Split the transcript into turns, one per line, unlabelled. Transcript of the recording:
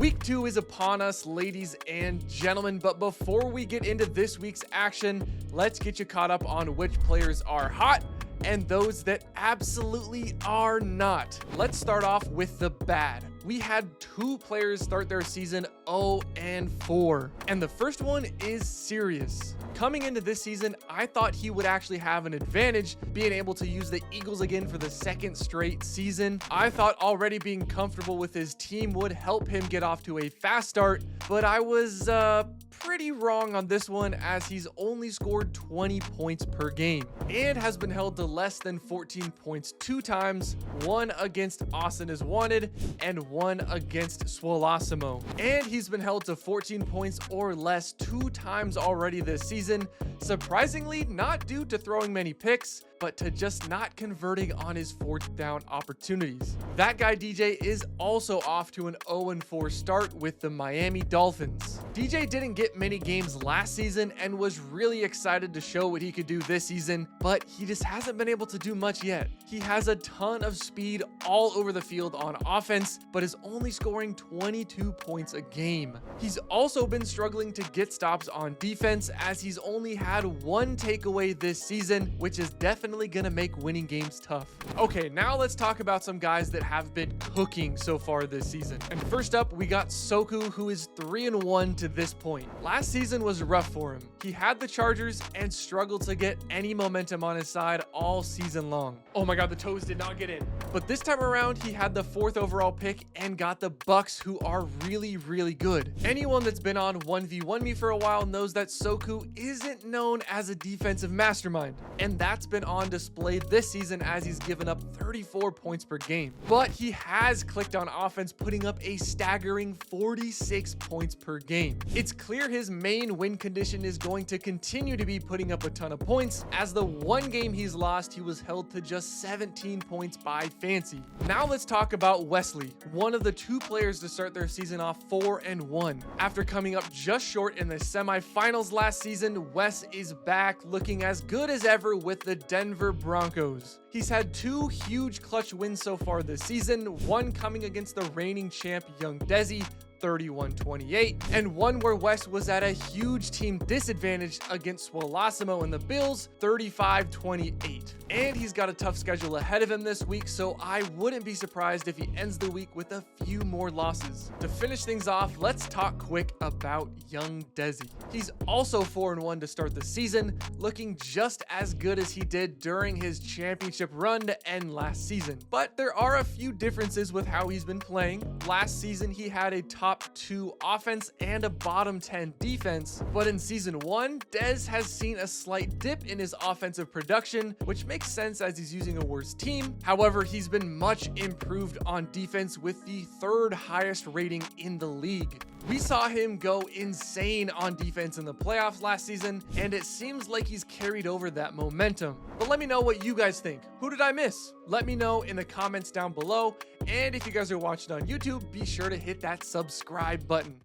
Week 2 is upon us, ladies and gentlemen, but before we get into this week's action, let's get you caught up on which players are hot and those that absolutely are not. Let's start off with the bad. We had 2 players start their season 0-4, and the first one is Sirius. Coming into this season, I thought he would actually have an advantage being able to use the Eagles again for the second straight season. I thought already being comfortable with his team would help him get off to a fast start, but I was pretty wrong on this one, as he's only scored 20 points per game and has been held to less than 14 points 2 times, one against Austin is Wanted and one against Swolosimo. And he's been held to 14 points or less 2 times already this season, surprisingly not due to throwing many picks, but to just not converting on his 4th down opportunities. That guy DJ is also off to an 0-4 start with the Miami Dolphins. DJ didn't get many games last season and was really excited to show what he could do this season, but he just hasn't been able to do much yet. He has a ton of speed all over the field on offense, but is only scoring 22 points a game. He's also been struggling to get stops on defense, as he's only had 1 takeaway this season, which is definitely gonna make winning games tough. Okay, now let's talk about some guys that have been cooking so far this season. And first up, we got Soku, who is 3-1 to this point. Last season was rough for him. He had the Chargers and struggled to get any momentum on his side all season long. Oh my god, the toes did not get in. But this time around, he had the 4th overall pick and got the Bucks, who are really good. Anyone that's been on 1v1 me for a while knows that Soku isn't known as a defensive mastermind, and that's been on display this season, as he's given up 34 points per game. But he has clicked on offense, putting up a staggering 46 points per game. It's clear his main win condition is going to continue to be putting up a ton of points, as the 1 game he's lost, he was held to just 17 points by Fancy. Now let's talk about Wesley, one of the 2 players to start their season off 4-1. After coming up just short in the semifinals last season, Wes is back looking as good as ever with the Denver Broncos. He's had 2 huge clutch wins so far this season, one coming against the reigning champ Young Desi, 31-28, and one where West was at a huge team disadvantage against Swolosimo and the Bills, 35-28. And he's got a tough schedule ahead of him this week, so I wouldn't be surprised if he ends the week with a few more losses. To finish things off, let's talk quick about Young Desi. He's also 4-1 to start the season, looking just as good as he did during his championship run to end last season. But there are a few differences with how he's been playing. Last season, he had a top 2 offense and a bottom 10 defense, but in season 1, Dez has seen a slight dip in his offensive production, which makes sense as he's using a worse team. However, he's been much improved on defense with the 3rd highest rating in the league. We saw him go insane on defense in the playoffs last season, and it seems like he's carried over that momentum. But let me know what you guys think. Who did I miss? Let me know in the comments down below, and if you guys are watching on YouTube, be sure to hit that subscribe button.